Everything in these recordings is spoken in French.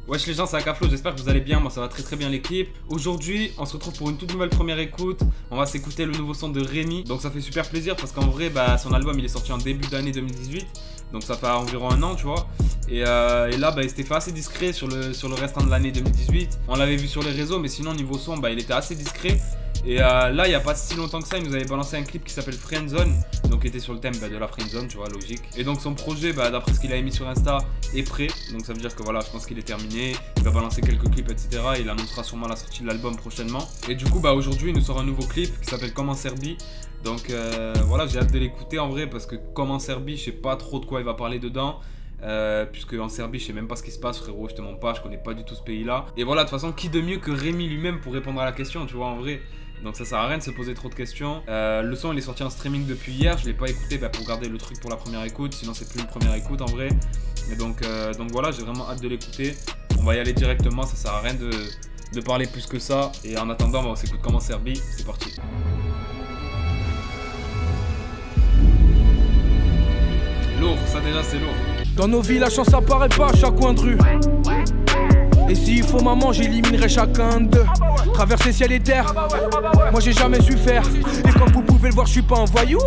Wesh les gens, c'est Akaflo, j'espère que vous allez bien, moi ça va très bien l'équipe. Aujourd'hui, on se retrouve pour une toute nouvelle première écoute. On va s'écouter le nouveau son de Rémi. Donc ça fait super plaisir parce qu'en vrai, son album il est sorti en début d'année 2018. Donc ça fait environ un an, tu vois. Et là, il s'était fait assez discret sur le restant de l'année 2018. On l'avait vu sur les réseaux, mais sinon niveau son, il était assez discret. Et là, il n'y a pas si longtemps que ça, il nous avait balancé un clip qui s'appelle Friendzone. Donc il était sur le thème de la Friendzone, tu vois, logique. Et donc son projet, d'après ce qu'il avait mis sur Insta, est prêt. Donc ça veut dire que voilà, je pense qu'il est terminé. Il va balancer quelques clips, etc. Et il annoncera sûrement la sortie de l'album prochainement. Et du coup, aujourd'hui, il nous sort un nouveau clip qui s'appelle Comme en Serbie. Donc voilà, j'ai hâte de l'écouter en vrai parce que Comme en Serbie, je sais pas trop de quoi il va parler dedans. Puisque en Serbie je sais même pas ce qui se passe, frérot, je te mens pas, je connais pas du tout ce pays là. Et voilà, de toute façon, qui de mieux que Rémi lui-même pour répondre à la question, tu vois, en vrai. Donc ça sert à rien de se poser trop de questions. Le son il est sorti en streaming depuis hier, je l'ai pas écouté pour garder le truc pour la première écoute, sinon c'est plus une première écoute en vrai. Et donc voilà, j'ai vraiment hâte de l'écouter. On va y aller directement, ça sert à rien de parler plus que ça. Et en attendant, on s'écoute Comme en Serbie, c'est parti. Lourd, ça déjà c'est lourd. Dans nos vies, la chance apparaît pas à chaque coin de rue. Et s'il faut maman, j'éliminerai chacun d'eux. Traverser ciel et terre, moi j'ai jamais su faire. Et comme vous pouvez le voir, je suis pas un voyou.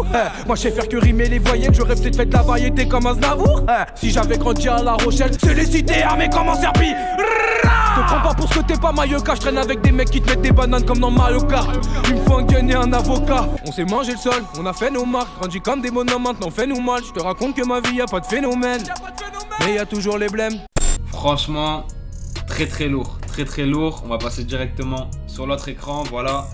Moi je sais faire que rimer les voyelles, j'aurais peut-être fait de la variété comme Aznavour. Si j'avais grandi à La Rochelle, c'est les cités armées comme en Serbie. Te prends pas pour ce que t'es pas Mayoka, je traîne avec des mecs qui te mettent des bananes comme dans Mario Kart. Il me faut un gun et un avocat. On s'est mangé le sol, on a fait nos marques, grandi comme des bonhommes, maintenant fait-nous mal. Je te raconte que ma vie y'a pas de phénomène, mais y'a toujours les blèmes. Franchement, très lourd, très lourd. On va passer directement sur l'autre écran, voilà.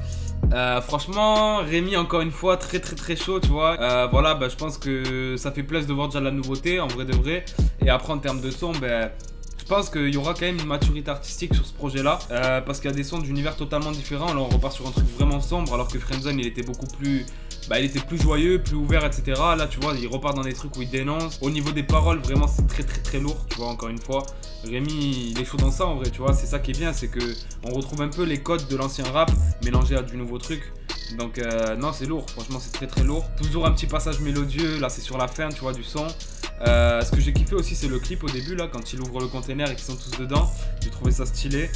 Franchement, Rémi encore une fois très chaud, tu vois. Voilà, je pense que ça fait plaisir de voir déjà la nouveauté, en vrai de vrai. Et après en termes de son, je pense qu'il y aura quand même une maturité artistique sur ce projet-là, parce qu'il y a des sons d'univers totalement différents. Là, on repart sur un truc vraiment sombre, alors que Friendzone, il était beaucoup plus... il était plus joyeux, plus ouvert, etc. Là, tu vois, il repart dans des trucs où il dénonce. Au niveau des paroles, vraiment, c'est très lourd, tu vois, encore une fois. Rémi, il est chaud dans ça, en vrai, tu vois. C'est ça qui est bien, c'est que on retrouve un peu les codes de l'ancien rap mélangés à du nouveau truc. Donc, non, c'est lourd. Franchement, c'est très lourd. Toujours un petit passage mélodieux. Là, c'est sur la fin, tu vois, du son. Ce que j'ai kiffé aussi, c'est le clip au début, là, quand il ouvre le container et qu'ils sont tous dedans. J'ai trouvé ça stylé.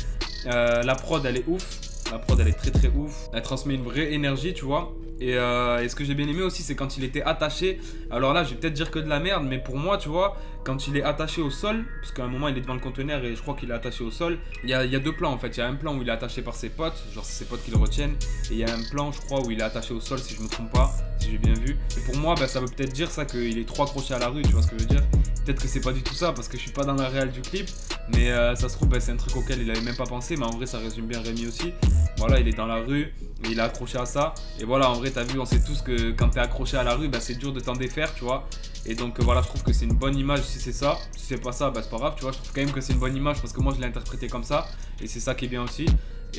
La prod, elle est ouf. La prod, elle est très ouf. Elle transmet une vraie énergie, tu vois. Et ce que j'ai bien aimé aussi, c'est quand il était attaché. Alors là, je vais peut-être dire que de la merde, mais pour moi, tu vois, quand il est attaché au sol, parce qu'à un moment, il est devant le conteneur et je crois qu'il est attaché au sol. Il y a deux plans en fait. Il y a un plan où il est attaché par ses potes, genre c'est ses potes qui le retiennent. Et il y a un plan, je crois, où il est attaché au sol, si je me trompe pas, si j'ai bien vu. Et pour moi, ça veut peut-être dire ça qu'il est trop accroché à la rue, tu vois ce que je veux dire. Peut-être que c'est pas du tout ça, parce que je suis pas dans la réal du clip. Mais ça se trouve, c'est un truc auquel il avait même pas pensé. Mais en vrai, ça résume bien Rémi aussi. Voilà, il est dans la rue, et il est accroché à ça. Et voilà, en vrai, t'as vu, on sait tous que quand t'es accroché à la rue, c'est dur de t'en défaire, tu vois. Et donc voilà, je trouve que c'est une bonne image si c'est ça. Si c'est pas ça, c'est pas grave, tu vois. Je trouve quand même que c'est une bonne image parce que moi je l'ai interprété comme ça. Et c'est ça qui est bien aussi.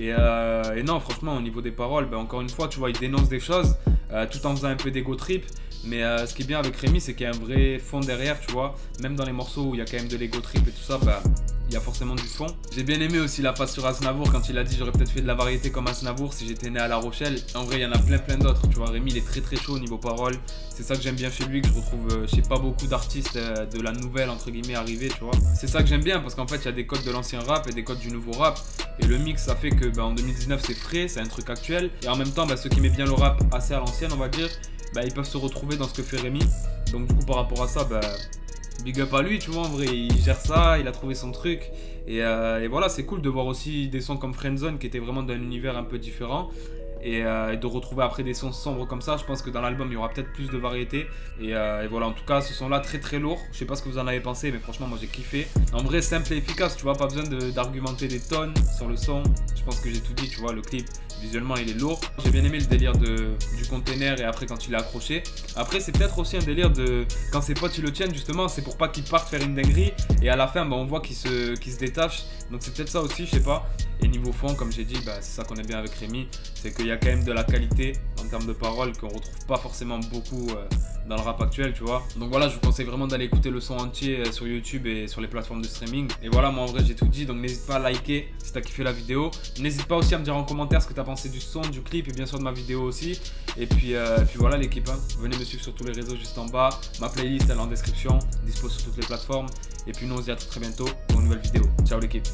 Et non, franchement, au niveau des paroles, encore une fois, tu vois, il dénonce des choses tout en faisant un peu d'ego trip. Mais ce qui est bien avec Rémi, c'est qu'il y a un vrai fond derrière, tu vois. Même dans les morceaux où il y a quand même de l'ego trip et tout ça, il y a forcément du fond. J'ai bien aimé aussi la phase sur Aznavour quand il a dit j'aurais peut-être fait de la variété comme Aznavour si j'étais né à La Rochelle. En vrai, il y en a plein d'autres, tu vois. Rémi, il est très chaud au niveau paroles. C'est ça que j'aime bien chez lui, que je retrouve chez pas beaucoup d'artistes de la nouvelle, entre guillemets, arrivée, tu vois. C'est ça que j'aime bien parce qu'en fait, il y a des codes de l'ancien rap et des codes du nouveau rap. Et le mix, ça fait que en 2019, c'est frais, c'est un truc actuel. Et en même temps, ceux qui aimaient bien le rap assez à l'ancienne, on va dire, ils peuvent se retrouver dans ce que fait Rémi. Donc du coup, par rapport à ça, big up à lui, tu vois, en vrai, il gère ça, il a trouvé son truc. Et voilà, c'est cool de voir aussi des sons comme Friendzone qui étaient vraiment d'un univers un peu différent. Et de retrouver après des sons sombres comme ça, je pense que dans l'album il y aura peut-être plus de variété. Et voilà, en tout cas, ce son là très lourd. Je sais pas ce que vous en avez pensé, mais franchement, moi j'ai kiffé. En vrai, simple et efficace, tu vois, pas besoin d'argumenter des tonnes sur le son. Je pense que j'ai tout dit, tu vois, le clip. Visuellement il est lourd. J'ai bien aimé le délire du container et après quand il est accroché. Après c'est peut-être aussi un délire de quand ses potes ils le tiennent justement, c'est pour pas qu'il parte faire une dinguerie. Et à la fin on voit qu'il se détache. Donc c'est peut-être ça aussi, je sais pas. Et niveau fond, comme j'ai dit, c'est ça qu'on aime bien avec Rémi. C'est qu'il y a quand même de la qualité en termes de paroles qu'on retrouve pas forcément beaucoup dans le rap actuel, tu vois. Donc voilà, je vous conseille vraiment d'aller écouter le son entier sur YouTube et sur les plateformes de streaming. Et voilà, moi en vrai j'ai tout dit, donc n'hésite pas à liker si t'as kiffé la vidéo. N'hésite pas aussi à me dire en commentaire ce que t'as pensé du son, du clip et bien sûr de ma vidéo aussi. Et puis voilà l'équipe, venez me suivre sur tous les réseaux juste en bas. Ma playlist elle est en description, dispo sur toutes les plateformes. Et puis nous on se dit à très bientôt pour une nouvelle vidéo. Ciao l'équipe.